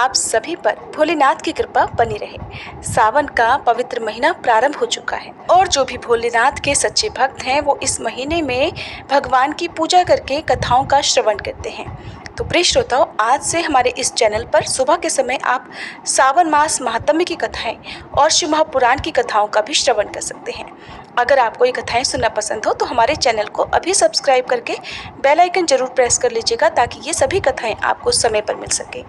आप सभी पर भोलेनाथ की कृपा बनी रहे। सावन का पवित्र महीना प्रारंभ हो चुका है और जो भी भोलेनाथ के सच्चे भक्त हैं वो इस महीने में भगवान की पूजा करके कथाओं का श्रवण करते हैं। तो प्रिय श्रोताओं, आज से हमारे इस चैनल पर सुबह के समय आप सावन मास महात्म्य की कथाएं और शिव महापुराण की कथाओं का भी श्रवण कर सकते हैं। अगर आपको ये कथाएं सुनना पसंद हो तो हमारे चैनल को अभी सब्सक्राइब करके बेल आइकन जरूर प्रेस कर लीजिएगा ताकि ये सभी कथाएं आपको समय पर मिल सके।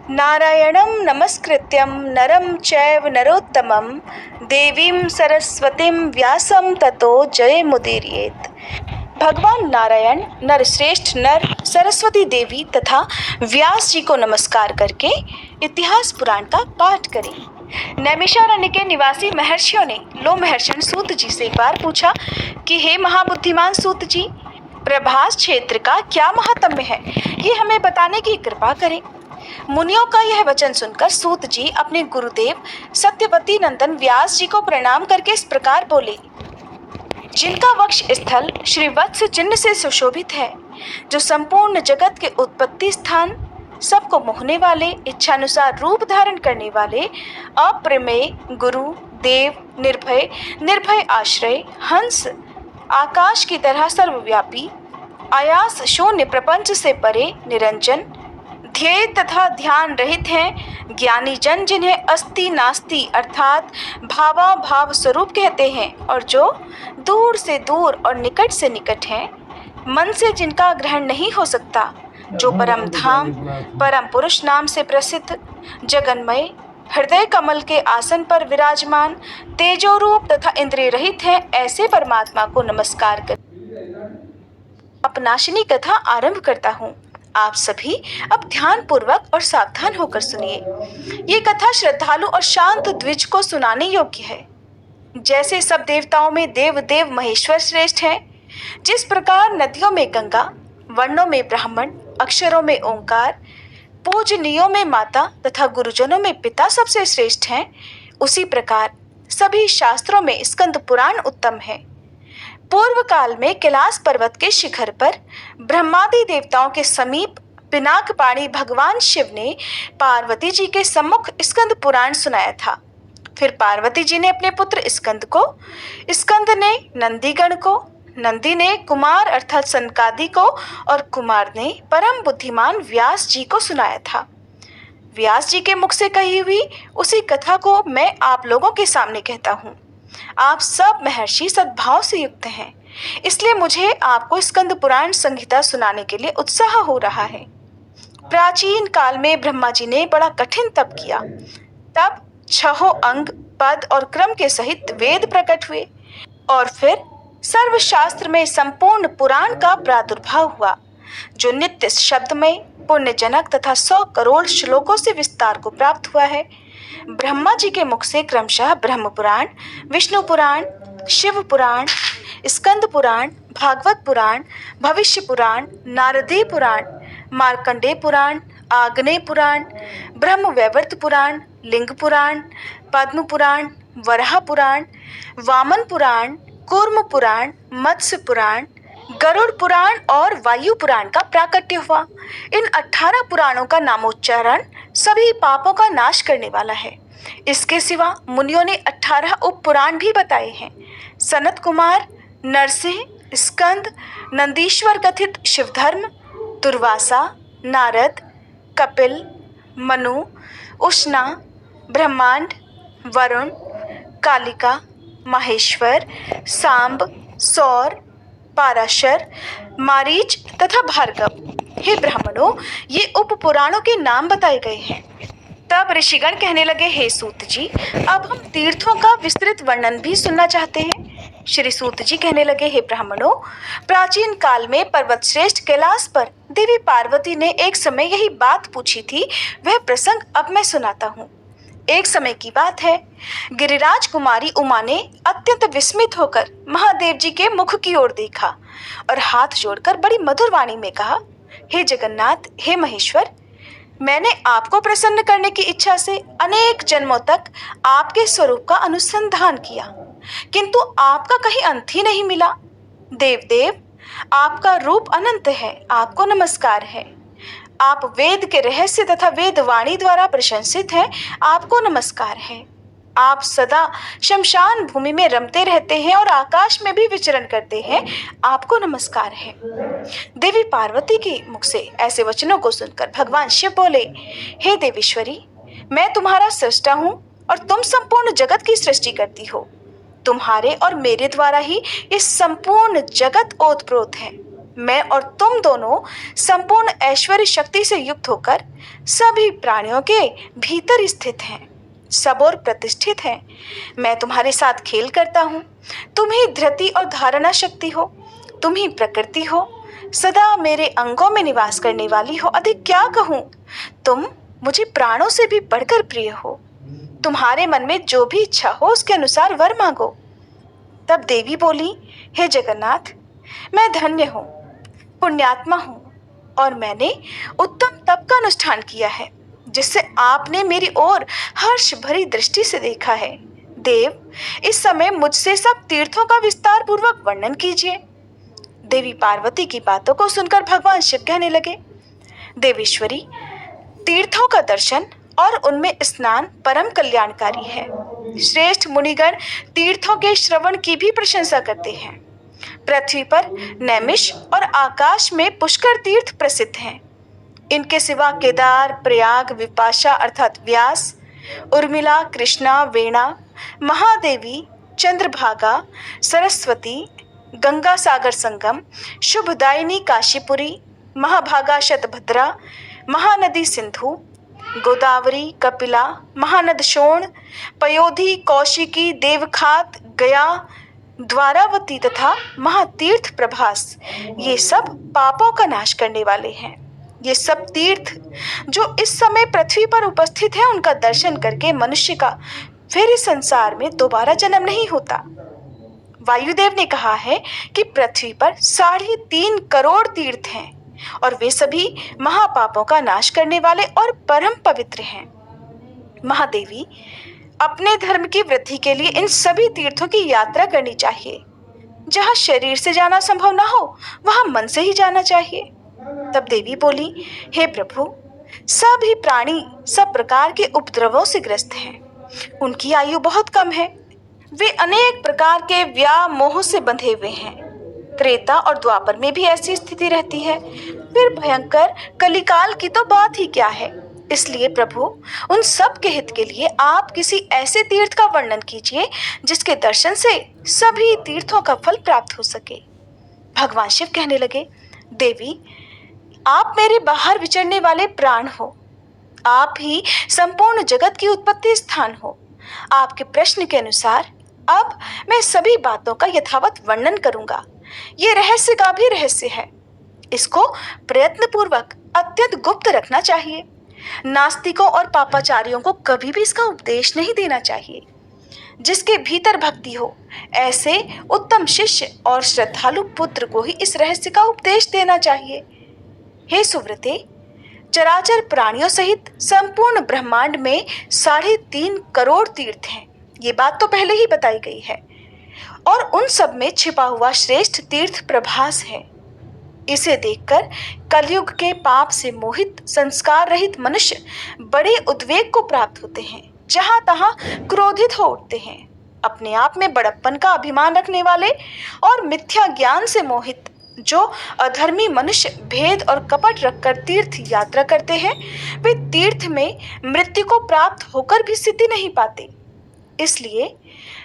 नारायणं नमस्कृत्यं नरं चैव नरोत्तमं देवीं सरस्वतीं व्यासं ततो जयमुदीरयेत्। भगवान नारायण, नरश्रेष्ठ नर, सरस्वती देवी तथा व्यास जी को नमस्कार करके इतिहास पुराण का पाठ करें। नैमिषारण्य के निवासी महर्षियों ने लोमहर्षण सूत जी से एक बार पूछा कि हे महाबुद्धिमान सूत जी, प्रभास क्षेत्र का क्या महात्म्य है, ये हमें बताने की कृपा करें। मुनियों का यह वचन सुनकर सूत जी अपने गुरुदेव सत्यवती नंदन व्यास जी को प्रणाम करके इस प्रकार बोले, जिनका वक्ष स्थल श्री वत्स चिन्ह से सुशोभित है, जो संपूर्ण जगत के उत्पत्ति स्थान, सबको मोहने वाले, इच्छानुसार रूप धारण करने वाले, अप्रमेय गुरु देव, निर्भय आश्रय, हंस, आकाश की तरह सर्वव्यापी, आयास शून्य प्रपंच से परे, निरंजन, ध्येय तथा ध्यान रहित हैं, ज्ञानी जन जिन्हें अस्ति नास्ति अर्थात भावा भाव स्वरूप कहते हैं और जो दूर से दूर और निकट से निकट हैं, मन से जिनका ग्रहण नहीं हो सकता, जो परम धाम परम पुरुष नाम से प्रसिद्ध, जगन्मय, हृदय कमल के आसन पर विराजमान, तेजो रूप तथा इंद्रिय रहित हैं, ऐसे परमात्मा को नमस्कार कर अपनाशिनी कथा आरंभ करता हूँ। आप सभी अब ध्यान पूर्वक और सावधान होकर सुनिए। ये कथा श्रद्धालु और शांत द्विज को सुनाने योग्य है। जैसे सब देवताओं में देव महेश्वर श्रेष्ठ हैं, जिस प्रकार नदियों में गंगा, वर्णों में ब्राह्मण, अक्षरों में ओंकार, पूजनीयों में माता तथा गुरुजनों में पिता सबसे श्रेष्ठ हैं, उसी प्रकार सभी शास्त्रों में स्कंद पुराण उत्तम है। पूर्व काल में कैलाश पर्वत के शिखर पर ब्रह्मादि देवताओं के समीप पिनाक पाणी भगवान शिव ने पार्वती जी के सम्मुख स्कंद पुराण सुनाया था। फिर पार्वती जी ने अपने पुत्र स्कंद को, स्कंद ने नंदीगण को, नंदी ने कुमार अर्थात सनकादि को और कुमार ने परम बुद्धिमान व्यास जी को सुनाया था। व्यास जी के मुख से कही हुई उसी कथा को मैं आप लोगों के सामने कहता हूँ। आप सब महर्षि सद्भाव से युक्त हैं, इसलिए मुझे आपको स्कंद पुराण संहिता सुनाने के लिए उत्साह हो रहा है। प्राचीन काल में ब्रह्मा जी ने बड़ा कठिन तप किया। तब 6 अंग, पद और क्रम के सहित वेद प्रकट हुए और फिर सर्वशास्त्र में संपूर्ण पुराण का प्रादुर्भाव हुआ, जो नित्य शब्दमय, पुण्यजनक तथा 100 करोड़ श्लोकों से विस्तार को प्राप्त हुआ है। ब्रह्मा जी के मुख से क्रमशः ब्रह्म पुराण, विष्णु पुराण, शिव पुराण, स्कंद पुराण, भागवत पुराण, भविष्य पुराण, नारदीय पुराण, मार्कंडेय पुराण, आग्नेय पुराण, ब्रह्म वैवर्त पुराण, लिंग पुराण, पद्म पुराण, वराह पुराण, वामन पुराण, कूर्म पुराण, मत्स्य पुराण, गरुड़ पुराण और वायु पुराण का प्राकट्य हुआ। इन 18 पुराणों का नामोच्चारण सभी पापों का नाश करने वाला है। इसके सिवा मुनियों ने 18 उप पुराण भी बताए हैं। सनत कुमार, नरसिंह, स्कंद, नंदीश्वर कथित शिवधर्म, दुर्वासा, नारद, कपिल, मनु, उष्णा, ब्रह्मांड, वरुण, कालिका, माहेश्वर, सांब, सौर, पाराशर, मारीच तथा भार्गव। हे ब्राह्मणों, ये उप पुराणों के नाम बताए गए हैं। तब ऋषिगण कहने लगे, हे सूत जी, अब हम तीर्थों का विस्तृत वर्णन भी सुनना चाहते हैं। श्री सूत जी कहने लगे, हे ब्राह्मणों, प्राचीन काल में पर्वत श्रेष्ठ कैलाश पर देवी पार्वती ने एक समय यही बात पूछी थी। वह प्रसंग अब मैं सुनाता हूँ। एक समय की बात है, गिरिराज कुमारी उमा ने अत्यंत विस्मित होकर महादेव जी के मुख की ओर देखा और हाथ जोड़कर बड़ी मधुर वाणी में कहा, हे जगन्नाथ, हे महेश्वर, मैंने आपको प्रसन्न करने की इच्छा से अनेक जन्मों तक आपके स्वरूप का अनुसंधान किया, किंतु आपका कहीं अंत ही नहीं मिला। देव, आपका रूप अनंत है, आपको नमस्कार है। आप वेद के रहस्य तथा वेद वाणी द्वारा प्रशंसित हैं, आपको नमस्कार है। आप सदा शमशान भूमि में रमते रहते हैं और आकाश में भी विचरण करते हैं, आपको नमस्कार है। देवी पार्वती के मुख से ऐसे वचनों को सुनकर भगवान शिव बोले, हे देवीश्वरी, मैं तुम्हारा सृष्टा हूँ और तुम संपूर्ण जगत की सृष्टि करती हो। तुम्हारे और मेरे द्वारा ही ये संपूर्ण जगत ओतप्रोत है। मैं और तुम दोनों संपूर्ण ऐश्वर्य शक्ति से युक्त होकर सभी प्राणियों के भीतर स्थित हैं, सब और प्रतिष्ठित हैं। मैं तुम्हारे साथ खेल करता हूँ। तुम ही धृति और धारणा शक्ति हो, तुम ही प्रकृति हो, सदा मेरे अंगों में निवास करने वाली हो। अधिक क्या कहूँ, तुम मुझे प्राणों से भी बढ़कर प्रिय हो। तुम्हारे मन में जो भी इच्छा हो उसके अनुसार वर मांगो। तब देवी बोली, हे जगन्नाथ, मैं धन्य हूँ, पुण्यात्मा हूँ और मैंने उत्तम तप का अनुष्ठान किया है, जिससे आपने मेरी ओर हर्ष भरी दृष्टि से देखा है। देव, इस समय मुझसे सब तीर्थों का विस्तार पूर्वक वर्णन कीजिए। देवी पार्वती की बातों को सुनकर भगवान शिव कहने लगे, देवेश्वरी, तीर्थों का दर्शन और उनमें स्नान परम कल्याणकारी है। श्रेष्ठ मुनिगण तीर्थों के श्रवण की भी प्रशंसा करते हैं। पृथ्वी पर नैमिष और आकाश में पुष्कर तीर्थ प्रसिद्ध हैं। इनके सिवा केदार, प्रयाग, विपाशा अर्थात व्यास, उर्मिला, कृष्णा, वेणा, महादेवी, चंद्रभागा, सरस्वती, गंगा सागर संगम, शुभदायिनी काशीपुरी, महाभागा शतभद्रा, महानदी सिंधु, गोदावरी, कपिला, महानद शोण, पयोधी, कौशिकी, देवखात, गया, द्वारावती तथा महातीर्थ प्रभास, ये सब पापों का नाश करने वाले हैं। ये सब तीर्थ जो इस समय पृथ्वी पर उपस्थित है, उनका दर्शन करके मनुष्य का फिर इस संसार में दोबारा जन्म नहीं होता। वायुदेव ने कहा है कि पृथ्वी पर 3.5 करोड़ तीर्थ हैं और वे सभी महापापों का नाश करने वाले और परम पवित्र हैं। महादेवी, अपने धर्म की वृद्धि के लिए इन सभी तीर्थों की यात्रा करनी चाहिए। जहाँ शरीर से जाना संभव ना हो, वहाँ मन से ही जाना चाहिए। तब देवी बोली, हे प्रभु, सभी प्राणी सब प्रकार के उपद्रवों से ग्रस्त हैं। उनकी आयु बहुत कम है। वे अनेक प्रकार के व्यामोह से बंधे हुए हैं। त्रेता और द्वापर में भी ऐसी स्थिति रहती है। फिर भयंकर कलिकाल की तो बात ही क्या है। इसलिए प्रभु, उन सब के हित के लिए आप किसी ऐसे तीर्थ का वर्णन कीजिए जिसके दर्शन से सभी तीर्थों का फल प्राप्त हो सके। भगवान शिव कहने लगे, देवी, आप मेरे बाहर विचरने वाले प्राण हो। आप ही संपूर्ण जगत की उत्पत्ति स्थान हो। आपके प्रश्न के अनुसार अब मैं सभी बातों का यथावत वर्णन करूंगा। ये रहस्य का भी रहस्य है। इसको प्रयत्न पूर्वक अत्यंत गुप्त रखना चाहिए। नास्तिकों और पापाचारियों को कभी भी इसका उपदेश नहीं देना चाहिए। जिसके भीतर भक्ति हो, ऐसे उत्तम शिष्य और श्रद्धालु पुत्र को ही इस रहस्य का उपदेश देना चाहिए। हे सुव्रते, चराचर प्राणियों सहित संपूर्ण ब्रह्मांड में 3.5 करोड़ तीर्थ हैं। ये बात तो पहले ही बताई गई है। और उन सब में छिपा हुआ श्रेष्ठ तीर्थ प्रभास है। इसे देखकर कलयुग के पाप से मोहित संस्कार रहित मनुष्य बड़े उद्वेग को प्राप्त होते हैं। जहां तहां क्रोधित हो उठते हैं। अपने आप में बड़प्पन का अभिमान रखने वाले और मिथ्या ज्ञान से मोहित जो अधर्मी मनुष्य भेद और कपट रखकर तीर्थ यात्रा करते हैं, वे तीर्थ में मृत्यु को प्राप्त होकर भी सिद्धि नहीं पाते। इसलिए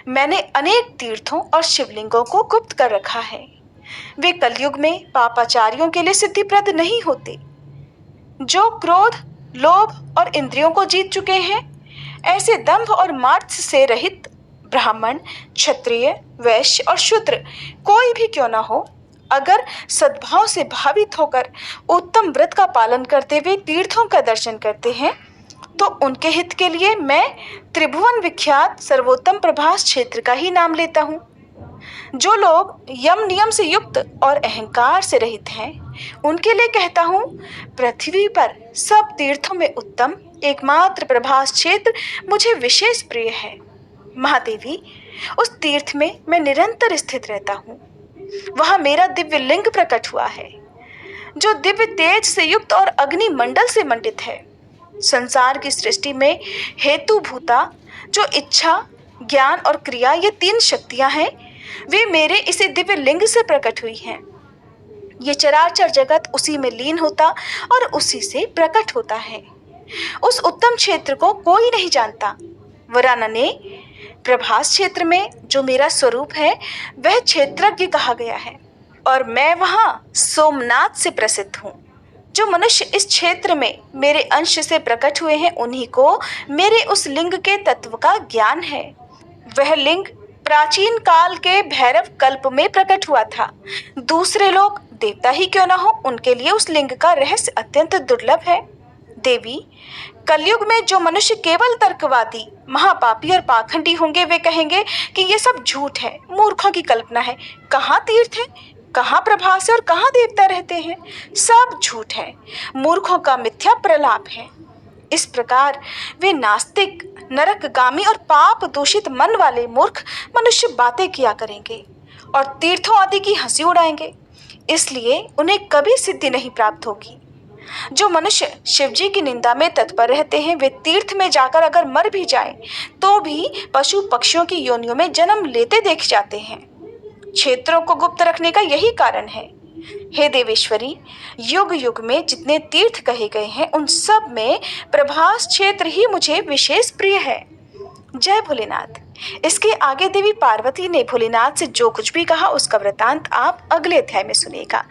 मैंने अनेक तीर्थों और शिवलिंगों को गुप्त कर रखा है। वे कलयुग में पापाचारियों के लिए सिद्धिप्रद नहीं होते। जो क्रोध, लोभ और इंद्रियों को जीत चुके हैं, ऐसे दंभ और मात्सर्य से रहित ब्राह्मण, क्षत्रिय, वैश्य और शूद्र कोई भी क्यों ना हो, अगर सद्भाव से भावित होकर उत्तम व्रत का पालन करते हुए तीर्थों का दर्शन करते हैं, तो उनके हित के लिए मैं त्रिभुवन विख्यात सर्वोत्तम प्रभास क्षेत्र का ही नाम लेता हूँ। जो लोग यम नियम से युक्त और अहंकार से रहित हैं, उनके लिए कहता हूँ, पृथ्वी पर सब तीर्थों में उत्तम एकमात्र प्रभास क्षेत्र मुझे विशेष प्रिय है। महादेवी, उस तीर्थ में मैं निरंतर स्थित रहता हूँ। वहाँ मेरा दिव्य लिंग प्रकट हुआ है। जो दिव्य तेज से युक्त और अग्नि मंडल से मंडित है। संसार की सृष्टि में हेतु भूता जो इच्छा, ज्ञान और क्रिया, ये तीन शक्तियां हैं, वे मेरे इसी दिव्य लिंग से प्रकट हुई हैं। ये चराचर जगत उसी में लीन होता और उसी से प्रकट होता है। उस उत्तम क्षेत्र को कोई नहीं जानता, वरानने प्रभास क्षेत्र में जो मेरा स्वरूप है वह क्षेत्रज्ञ कहा गया है, और मैं वहां सोमनाथ से प्रसिद्ध हूँ। जो मनुष्य इस क्षेत्र में मेरे अंश से प्रकट हुए हैं, उन्हीं को मेरे उस लिंग के तत्व का ज्ञान है। वह लिंग प्राचीन काल के भैरव कल्प में प्रकट हुआ था। दूसरे लोग देवता ही क्यों ना हो, उनके लिए उस लिंग का रहस्य अत्यंत दुर्लभ है। देवी, कलयुग में जो मनुष्य केवल तर्कवादी, महापापी और पाखंडी होंगे, वे कहेंगे कि ये सब झूठ है, मूर्खों की कल्पना है। कहाँ तीर्थ है, कहाँ प्रभास है और कहाँ देवता रहते हैं? सब झूठ है, मूर्खों का मिथ्या प्रलाप है। इस प्रकार वे नास्तिक, नरकगामी और पाप दूषित मन वाले मूर्ख मनुष्य बातें किया करेंगे और तीर्थों आदि की हंसी उड़ाएंगे। इसलिए उन्हें कभी सिद्धि नहीं प्राप्त होगी। जो मनुष्य शिवजी की निंदा में तत्पर रहते हैं, वे तीर्थ में जाकर अगर मर भी जाएं, तो भी पशु पक्षियों की योनियों में जन्म लेते देखे जाते हैं। क्षेत्रों को गुप्त रखने का यही कारण है। हे देवेश्वरी, युग युग में जितने तीर्थ कहे गए हैं, उन सब में प्रभास क्षेत्र ही मुझे विशेष प्रिय है। जय भोलेनाथ। इसके आगे देवी पार्वती ने भोलेनाथ से जो कुछ भी कहा, उसका वृतांत आप अगले अध्याय में सुनिएगा।